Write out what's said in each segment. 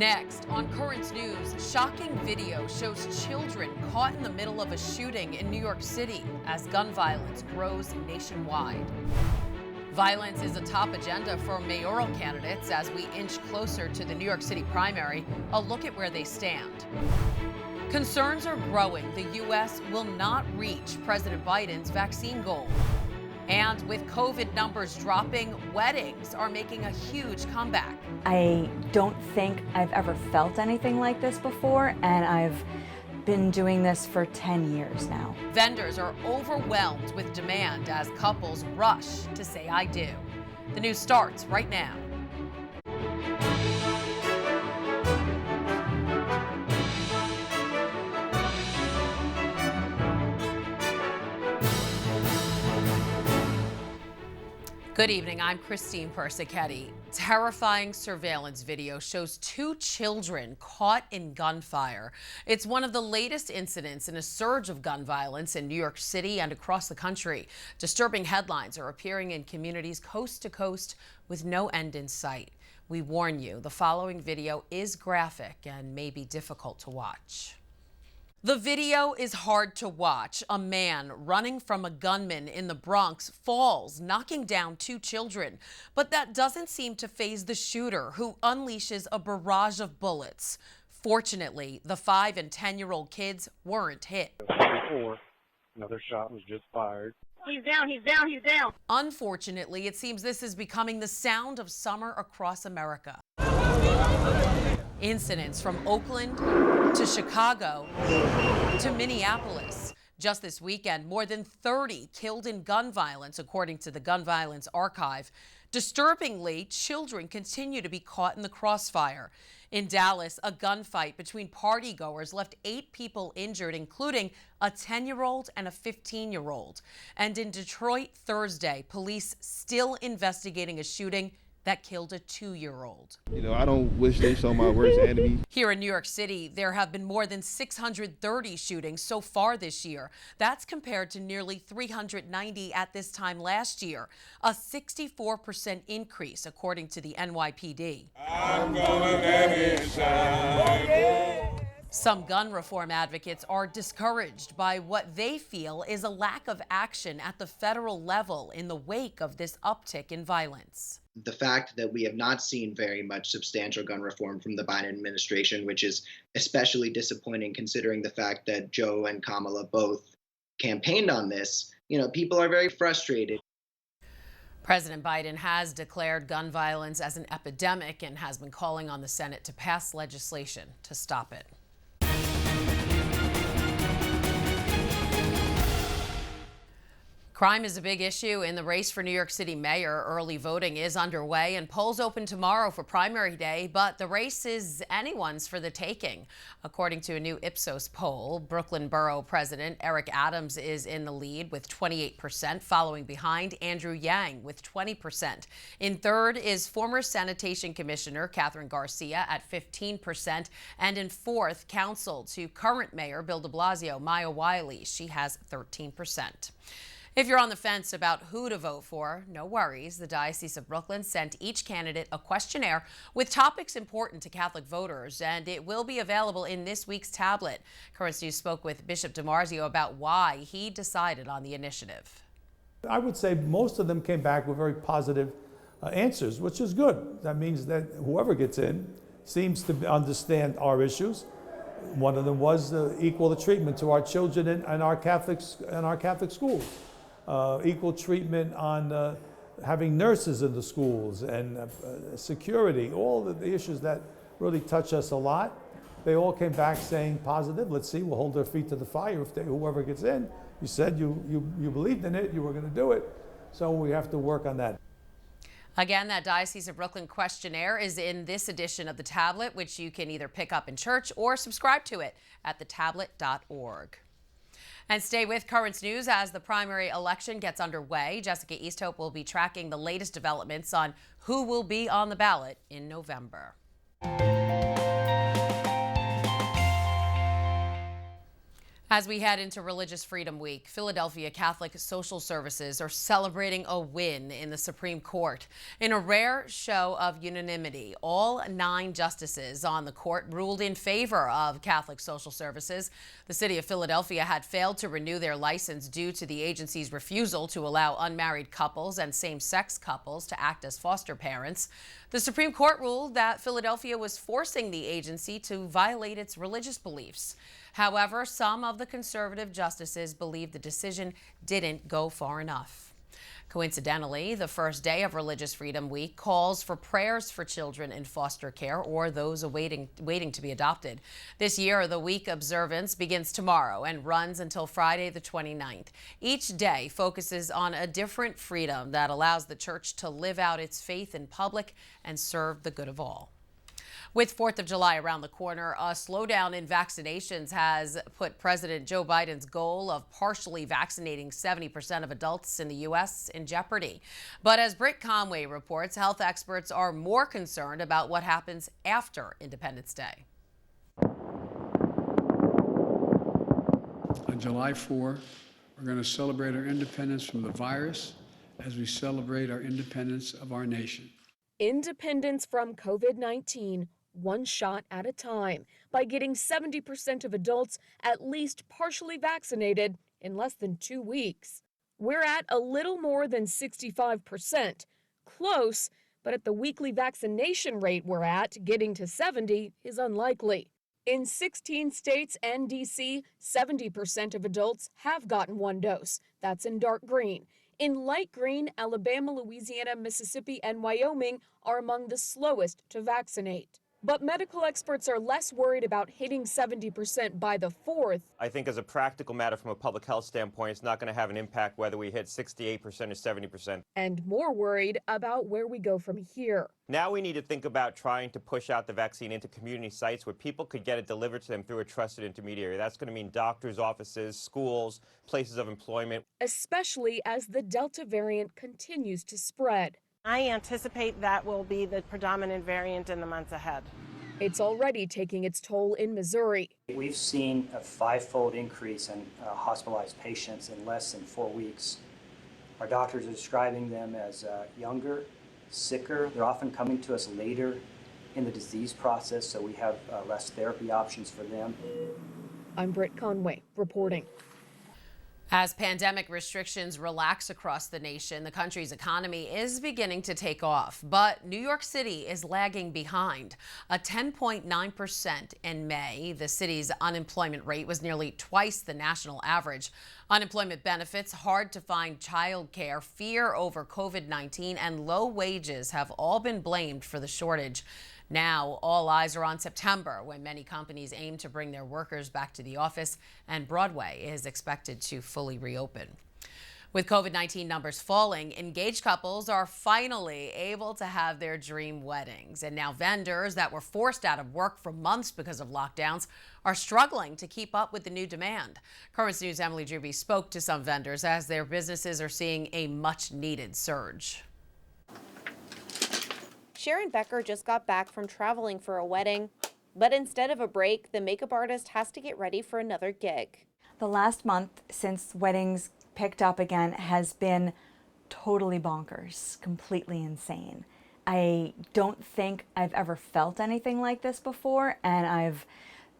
Next, on Currents News, shocking video shows children caught in the middle of a shooting in New York City as gun violence grows nationwide. Violence is a top agenda for mayoral candidates as we inch closer to the New York City primary. A look at where they stand. Concerns are growing the U.S. will not reach President Biden's vaccine goal. And with COVID numbers dropping, weddings are making a huge comeback. I don't think I've ever felt anything like this before, and I've been doing this for 10 years now. Vendors are overwhelmed with demand as couples rush to say I do. The news starts right now. Good evening, I'm Christine Persichetti. Terrifying surveillance video shows two children caught in gunfire. It's one of the latest incidents in a surge of gun violence in New York City and across the country. Disturbing headlines are appearing in communities coast to coast with no end in sight. We warn you, the following video is graphic and may be difficult to watch. The video is hard to watch. A man running from a gunman in the Bronx falls, knocking down two children. But that doesn't seem to faze the shooter, who unleashes a barrage of bullets. Fortunately, the 5- and 10-year-old kids weren't hit. Before, another shot was just fired. He's down, he's down, he's down. Unfortunately, it seems this is becoming the sound of summer across America. Incidents from Oakland to Chicago to Minneapolis. Just this weekend, more than 30 killed in gun violence, according to the Gun Violence Archive. Disturbingly, children continue to be caught in the crossfire. In Dallas, a gunfight between partygoers left 8 people injured, including a 10-year-old and a 15-year-old. And in Detroit Thursday, police still investigating a shooting that killed a 2-year-old. You know, I don't wish this on my worst enemy. Here in New York City, there have been more than 630 shootings so far this year. That's compared to nearly 390 at this time last year, a 64% increase, according to the NYPD. I'm gonna let it shine. Some gun reform advocates are discouraged by what they feel is a lack of action at the federal level in the wake of this uptick in violence. The fact that we have not seen very much substantial gun reform from the Biden administration, which is especially disappointing considering the fact that Joe and Kamala both campaigned on this, people are very frustrated. President Biden has declared gun violence as an epidemic and has been calling on the Senate to pass legislation to stop it. Crime is a big issue in the race for New York City mayor. Early voting is underway and polls open tomorrow for primary day, but the race is anyone's for the taking. According to a new Ipsos poll, Brooklyn Borough President Eric Adams is in the lead with 28%, following behind Andrew Yang with 20%. In third is former Sanitation Commissioner Catherine Garcia at 15%, and in fourth, counsel to current Mayor Bill de Blasio, Maya Wiley. She has 13%. If you're on the fence about who to vote for, no worries. The Diocese of Brooklyn sent each candidate a questionnaire with topics important to Catholic voters, and it will be available in this week's tablet. Currents News spoke with Bishop DiMarzio about why he decided on the initiative. I would say most of them came back with very positive answers, which is good. That means that whoever gets in seems to understand our issues. One of them was equal treatment to our children in our Catholic schools. Equal treatment on having nurses in the schools and security, all the issues that really touch us a lot. They all came back saying positive. Let's see, we'll hold their feet to the fire if whoever gets in. You said you believed in it, you were going to do it, so we have to work on that. Again, that Diocese of Brooklyn questionnaire is in this edition of the tablet, which you can either pick up in church or subscribe to it at thetablet.org. And stay with Currents News as the primary election gets underway. Jessica Easthope will be tracking the latest developments on who will be on the ballot in November. As we head into Religious Freedom Week, Philadelphia Catholic Social Services are celebrating a win in the Supreme Court. In a rare show of unanimity, all 9 justices on the court ruled in favor of Catholic Social Services. The city of Philadelphia had failed to renew their license due to the agency's refusal to allow unmarried couples and same-sex couples to act as foster parents. The Supreme Court ruled that Philadelphia was forcing the agency to violate its religious beliefs. However, some of the conservative justices believe the decision didn't go far enough. Coincidentally, the first day of Religious Freedom Week calls for prayers for children in foster care or those waiting to be adopted. This year, the week observance begins tomorrow and runs until Friday the 29th. Each day focuses on a different freedom that allows the church to live out its faith in public and serve the good of all. With 4th of July around the corner, a slowdown in vaccinations has put President Joe Biden's goal of partially vaccinating 70% of adults in the U.S. in jeopardy. But as Britt Conway reports, health experts are more concerned about what happens after Independence Day. On July 4, we're going to celebrate our independence from the virus as we celebrate our independence of our nation. Independence from COVID-19. One shot at a time, by getting 70% of adults at least partially vaccinated in less than 2 weeks. We're at a little more than 65%. Close, but at the weekly vaccination rate we're at, getting to 70 is unlikely. In 16 states and D.C., 70% of adults have gotten 1 dose. That's in dark green. In light green, Alabama, Louisiana, Mississippi, and Wyoming are among the slowest to vaccinate. But medical experts are less worried about hitting 70% by the 4th. I think as a practical matter from a public health standpoint, it's not going to have an impact whether we hit 68% or 70%. And more worried about where we go from here. Now we need to think about trying to push out the vaccine into community sites where people could get it delivered to them through a trusted intermediary. That's going to mean doctors' offices, schools, places of employment. Especially as the Delta variant continues to spread. I anticipate that will be the predominant variant in the months ahead. It's already taking its toll in Missouri. We've seen a 5-fold increase in hospitalized patients in less than 4 weeks. Our doctors are describing them as younger, sicker. They're often coming to us later in the disease process, so we have less therapy options for them. I'm Britt Conway, reporting. As pandemic restrictions relax across the nation, the country's economy is beginning to take off. But New York City is lagging behind. A 10.9% in May, the city's unemployment rate was nearly twice the national average. Unemployment benefits, hard to find childcare, fear over COVID-19, and low wages have all been blamed for the shortage. Now, all eyes are on September, when many companies aim to bring their workers back to the office, and Broadway is expected to fully reopen. With COVID-19 numbers falling, engaged couples are finally able to have their dream weddings. And now vendors that were forced out of work for months because of lockdowns are struggling to keep up with the new demand. Currents News' Emily Druby spoke to some vendors as their businesses are seeing a much-needed surge. Sharon Becker just got back from traveling for a wedding, but instead of a break, the makeup artist has to get ready for another gig. The last month since weddings picked up again has been totally bonkers, completely insane. I don't think I've ever felt anything like this before, and I've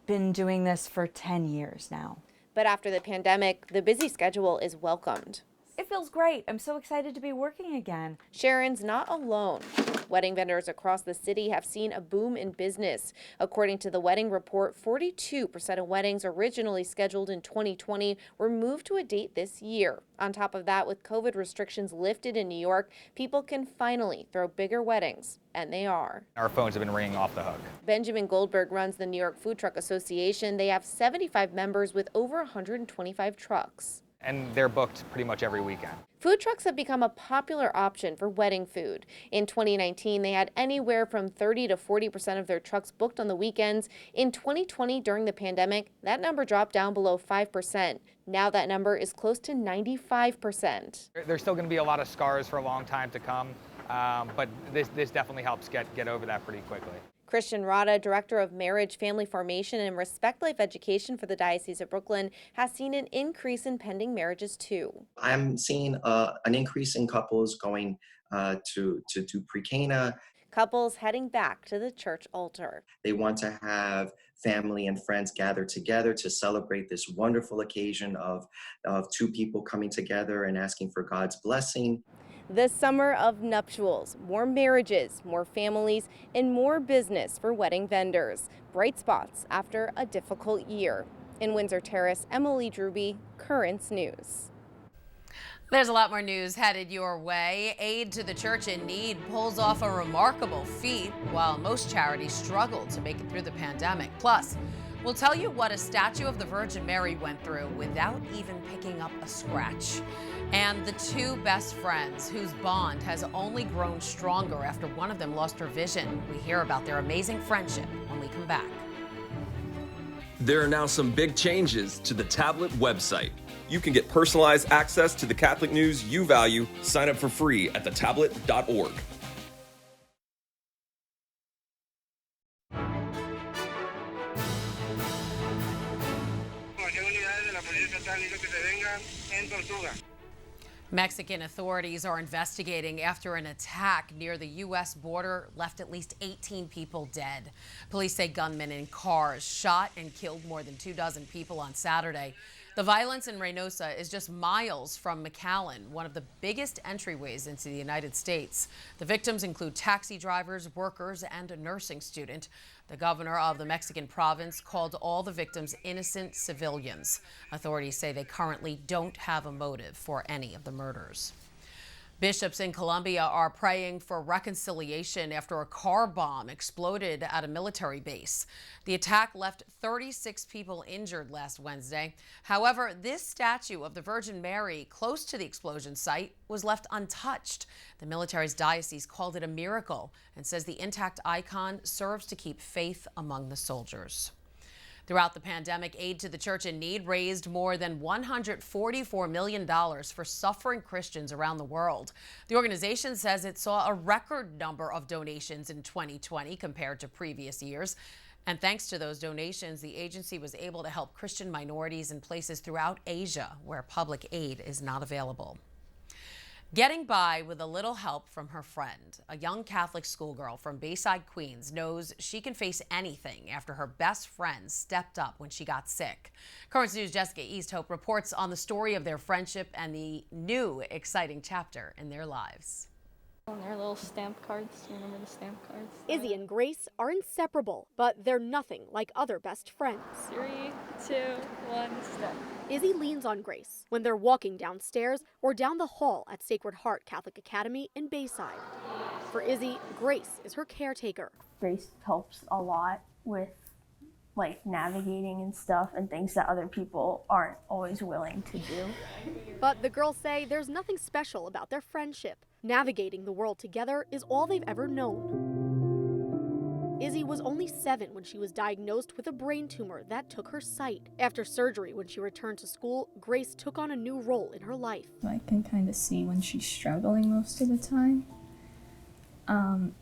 been doing this for 10 years now. But after the pandemic, the busy schedule is welcomed. It feels great. I'm so excited to be working again. Sharon's not alone. Wedding vendors across the city have seen a boom in business. According to the Wedding Report, 42% of weddings originally scheduled in 2020 were moved to a date this year. On top of that, with COVID restrictions lifted in New York, people can finally throw bigger weddings, and they are. Our phones have been ringing off the hook. Benjamin Goldberg runs the New York Food Truck Association. They have 75 members with over 125 trucks. And they're booked pretty much every weekend. Food trucks have become a popular option for wedding food. In 2019, they had anywhere from 30 to 40% of their trucks booked on the weekends. In 2020, during the pandemic, that number dropped down below 5%. Now that number is close to 95%. There's still going to be a lot of scars for a long time to come, but this definitely helps get over that pretty quickly. Christian Rada, Director of Marriage, Family Formation, and Respect Life Education for the Diocese of Brooklyn, has seen an increase in pending marriages too. I'm seeing an increase in couples going to pre-Cana. Couples heading back to the church altar. They want to have family and friends gather together to celebrate this wonderful occasion of two people coming together and asking for God's blessing. This summer of nuptials, more marriages, more families, and more business for wedding vendors. Bright spots after a difficult year. In Windsor Terrace, Emily Druby, Currents News. There's a lot more news headed your way. Aid to the Church in Need pulls off a remarkable feat while most charities struggle to make it through the pandemic. Plus, we'll tell you what a statue of the Virgin Mary went through without even picking up a scratch. And the two best friends whose bond has only grown stronger after one of them lost her vision. We hear about their amazing friendship when we come back. There are now some big changes to the tablet website. You can get personalized access to the Catholic news you value. Sign up for free at thetablet.org. Mexican authorities are investigating after an attack near the U.S. border left at least 18 people dead. Police say gunmen in cars shot and killed more than 24 people on Saturday. The violence in Reynosa is just miles from McAllen, one of the biggest entryways into the United States. The victims include taxi drivers, workers, and a nursing student. The governor of the Mexican province called all the victims innocent civilians. Authorities say they currently don't have a motive for any of the murders. Bishops in Colombia are praying for reconciliation after a car bomb exploded at a military base. The attack left 36 people injured last Wednesday. However, this statue of the Virgin Mary close to the explosion site was left untouched. The military's diocese called it a miracle and says the intact icon serves to keep faith among the soldiers. Throughout the pandemic, Aid to the Church in Need raised more than $144 million for suffering Christians around the world. The organization says it saw a record number of donations in 2020 compared to previous years. And thanks to those donations, the agency was able to help Christian minorities in places throughout Asia where public aid is not available. Getting by with a little help from her friend, a young Catholic schoolgirl from Bayside, Queens, knows she can face anything after her best friend stepped up when she got sick. Currents News' Jessica Easthope reports on the story of their friendship and the new exciting chapter in their lives. On their little stamp cards. Do you remember the stamp cards? Izzy and Grace are inseparable, but they're nothing like other best friends. 3, 2, 1, step. Izzy leans on Grace when they're walking downstairs or down the hall at Sacred Heart Catholic Academy in Bayside. For Izzy, Grace is her caretaker. Grace helps a lot with navigating and stuff and things that other people aren't always willing to do. But the girls say there's nothing special about their friendship. Navigating the world together is all they've ever known. Izzy was only 7 when she was diagnosed with a brain tumor that took her sight. After surgery, when she returned to school, Grace took on a new role in her life. I can kind of see when she's struggling most of the time. And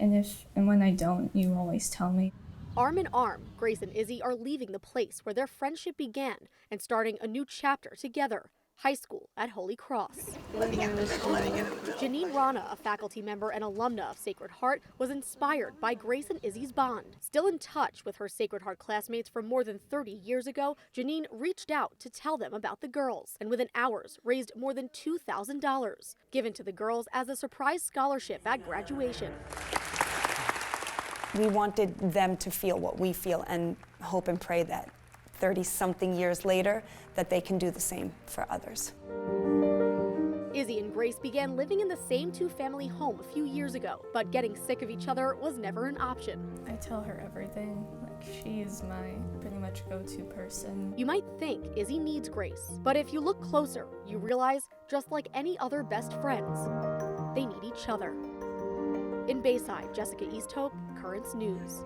when I don't, you always tell me. Arm in arm, Grace and Izzy are leaving the place where their friendship began and starting a new chapter together. High school at Holy Cross. Janine Rana, a faculty member and alumna of Sacred Heart, was inspired by Grace and Izzy's bond. Still in touch with her Sacred Heart classmates from more than 30 years ago, Janine reached out to tell them about the girls and within hours raised more than $2,000, given to the girls as a surprise scholarship at graduation. We wanted them to feel what we feel and hope and pray that 30-something years later, that they can do the same for others. Izzy and Grace began living in the same two-family home a few years ago, but getting sick of each other was never an option. I tell her everything. She is my pretty much go-to person. You might think Izzy needs Grace, but if you look closer, you realize, just like any other best friends, they need each other. In Bayside, Jessica Easthope, Currents News.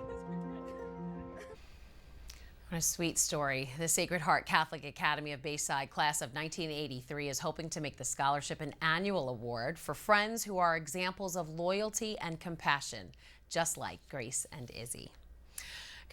What a sweet story. The Sacred Heart Catholic Academy of Bayside class of 1983 is hoping to make the scholarship an annual award for friends who are examples of loyalty and compassion, just like Grace and Izzy.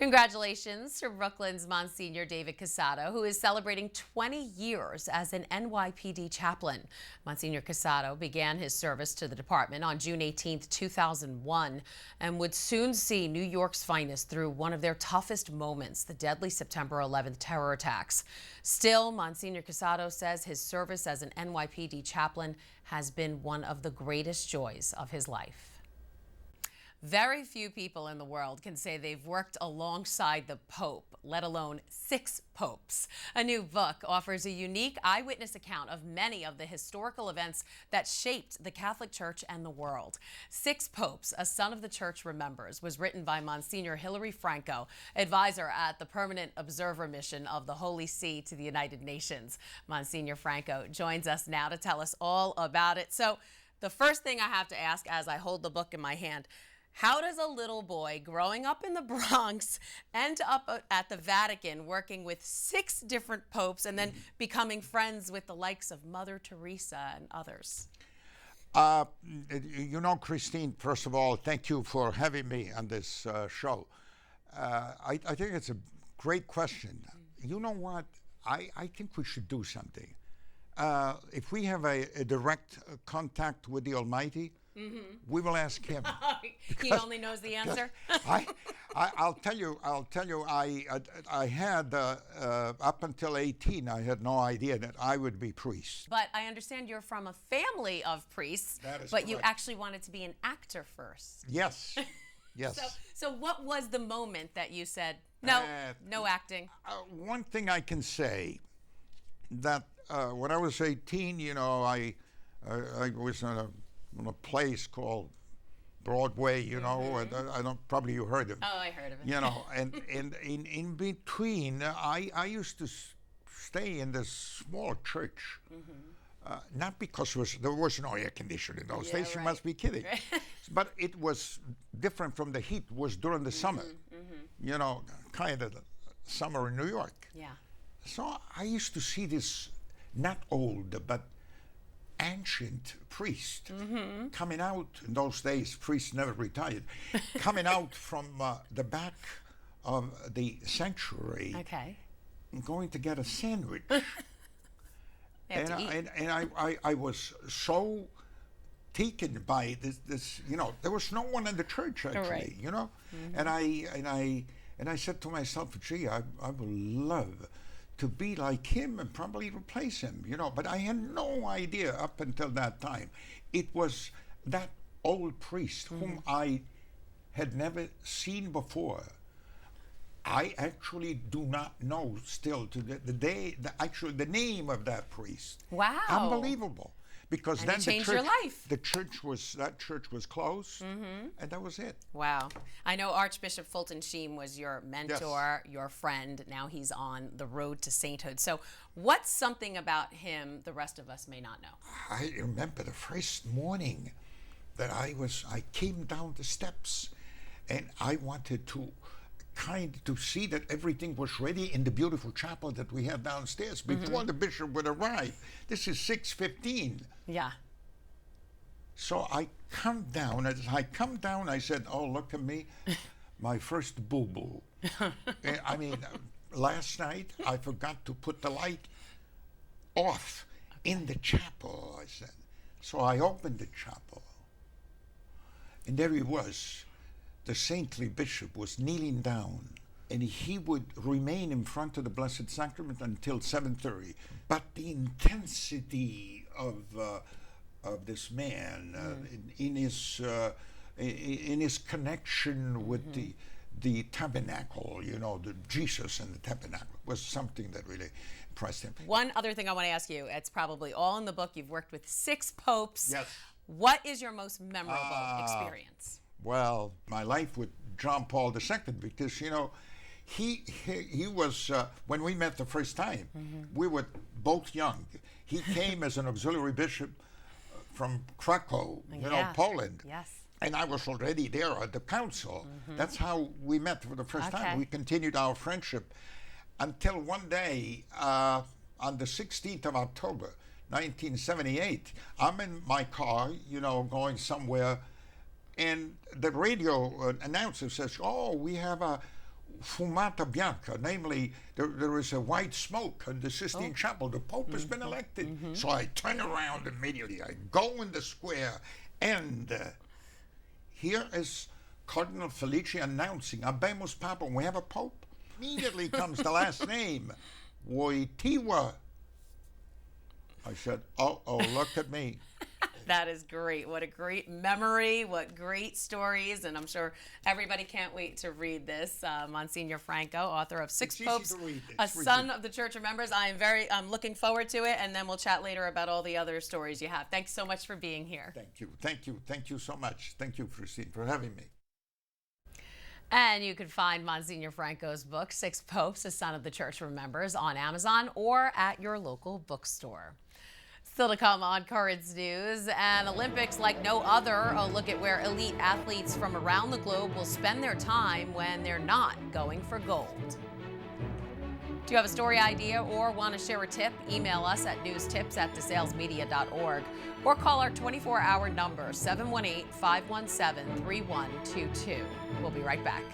Congratulations to Brooklyn's Monsignor David Casado, who is celebrating 20 years as an NYPD chaplain. Monsignor Casado began his service to the department on June 18, 2001, and would soon see New York's finest through one of their toughest moments, the deadly September 11th terror attacks. Still, Monsignor Casado says his service as an NYPD chaplain has been one of the greatest joys of his life. Very few people in the world can say they've worked alongside the Pope, let alone 6 popes. A new book offers a unique eyewitness account of many of the historical events that shaped the Catholic Church and the world. 6 Popes, A Son of the Church Remembers, was written by Monsignor Hilary Franco, advisor at the Permanent Observer Mission of the Holy See to the United Nations. Monsignor Franco joins us now to tell us all about it. So the first thing I have to ask as I hold the book in my hand, how does a little boy growing up in the Bronx end up at the Vatican working with 6 different popes and then becoming friends with the likes of Mother Teresa and others? You know, Christine, first of all, thank you for having me on this show. I think it's a great question. You know what? I think we should do something. If we have a direct contact with the Almighty, we will ask him. He only knows the answer. I'll tell you. I had up until 18, I had no idea that I would be priest. But I understand you're from a family of priests. That is but you correct. actually wanted to be an actor first. Yes. Yes. So what was the moment that you said no, no acting? One thing I can say that when I was 18, you know, I was in a place called Broadway, you know, and I don't, probably you heard of it. Oh, I heard of it. You know, and in between, I used to stay in this small church, not because there was no air conditioning in those days, you must be kidding. But it was different from the heat, it was during the summer, you know, kind of the summer in New York. Yeah. So I used to see this, not old, but ancient priest coming out. In those days, priests never retired, coming out from the back of the sanctuary, going to get a sandwich. And I was so taken by this, you know, there was no one in the church actually, you know, and I said to myself, gee, I would love to be like him and probably replace him, you know, but I had no idea up until that time. It was that old priest whom I had never seen before. I actually do not know still to the day, actually the name of that priest. Wow. Unbelievable. Because and then it changed the church, your life. That church was closed, and that was it. Wow. I know Archbishop Fulton Sheen was your mentor, your friend. Now he's on the road to sainthood. So what's something about him the rest of us may not know? I remember the first morning that I came down the steps, and I wanted to see that everything was ready in the beautiful chapel that we had downstairs before the bishop would arrive. This is 6:15. Yeah. So I come down. As I come down, I said, "Oh, look at me, my first boo-boo." I mean, last night I forgot to put the light off in the chapel. I said, so I opened the chapel, and there he was. The saintly bishop was kneeling down, and he would remain in front of the Blessed Sacrament until 7:30. But the intensity of this man in his connection with the tabernacle, you know, the Jesus and the tabernacle, was something that really impressed him. One other thing I want to ask you, it's probably all in the book. You've worked with 6 popes. Yes. What is your most memorable experience? Well, my life with John Paul II, because, you know, he was, when we met the first time, we were both young. He came as an auxiliary bishop from Krakow, you know, Poland. Yes. And I was already there at the council. That's how we met for the first time. We continued our friendship until one day, on the 16th of October, 1978, I'm in my car, you know, going somewhere, and the radio announcer says, "Oh, we have fumata bianca, namely there is a white smoke in the Sistine Chapel. The Pope has been elected. So I turn around immediately. I go in the square, and here is Cardinal Felice announcing, Habemus Papam, we have a Pope. Immediately comes the last name, Wojtyła. I said, uh-oh, look at me. That is great. What a great memory. What great stories. And I'm sure everybody can't wait to read this. Monsignor Franco, author of Six Popes, a son of the Church of Members. I'm looking forward to it. And then we'll chat later about all the other stories you have. Thanks so much for being here. Thank you so much. Thank you, Christine, for having me. And you can find Monsignor Franco's book, Six Popes, a son of the Church of Members, on Amazon or at your local bookstore. Still to come on Currents News, and Olympics like no other. A look at where elite athletes from around the globe will spend their time when they're not going for gold. Do you have a story idea or want to share a tip? Email us at newstips@desalesmedia.org or call our 24-hour number, 718-517-3122. We'll be right back.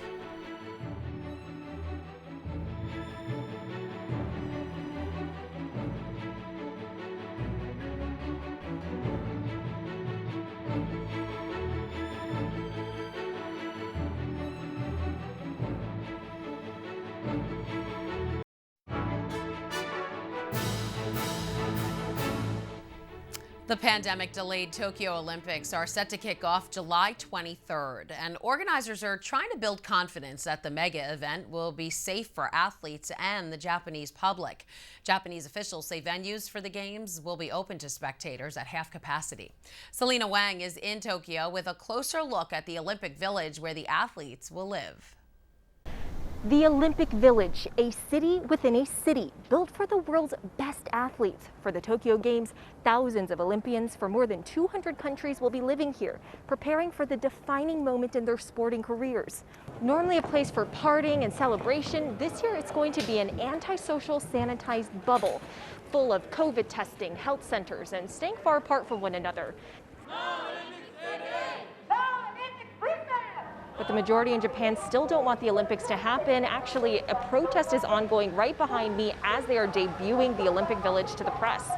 The pandemic-delayed Tokyo Olympics are set to kick off July 23rd, and organizers are trying to build confidence that the mega event will be safe for athletes and the Japanese public. Japanese officials say venues for the games will be open to spectators at half capacity. Selena Wang is in Tokyo with a closer look at the Olympic Village where the athletes will live. The Olympic Village, a city within a city, built for the world's best athletes. For the Tokyo Games, thousands of Olympians from more than 200 countries will be living here, preparing for the defining moment in their sporting careers. Normally a place for partying and celebration, this year it's going to be an antisocial sanitized bubble, full of COVID testing, health centers, and staying far apart from one another. But the majority in Japan still don't want the Olympics to happen. Actually, a protest is ongoing right behind me as they are debuting the Olympic Village to the press.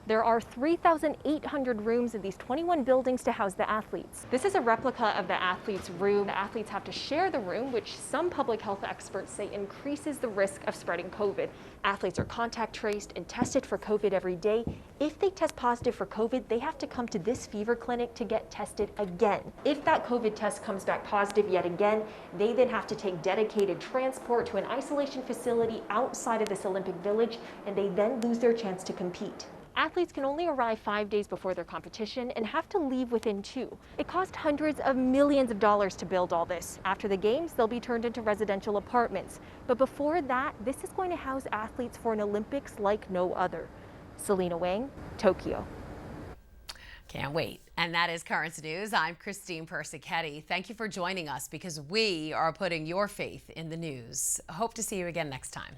There are 3,800 rooms in these 21 buildings to house the athletes. This is a replica of the athletes' room. The athletes have to share the room, which some public health experts say increases the risk of spreading COVID. Athletes are contact traced and tested for COVID every day. If they test positive for COVID, they have to come to this fever clinic to get tested again. If that COVID test comes back positive yet again, they then have to take dedicated transport to an isolation facility outside of this Olympic Village, and they then lose their chance to compete. Athletes can only arrive 5 days before their competition and have to leave within 2. It cost hundreds of millions of dollars to build all this. After the games, they'll be turned into residential apartments. But before that, this is going to house athletes for an Olympics like no other. Selena Wang, Tokyo. Can't wait. And that is Currents News. I'm Christine Persichetti. Thank you for joining us because we are putting your faith in the news. Hope to see you again next time.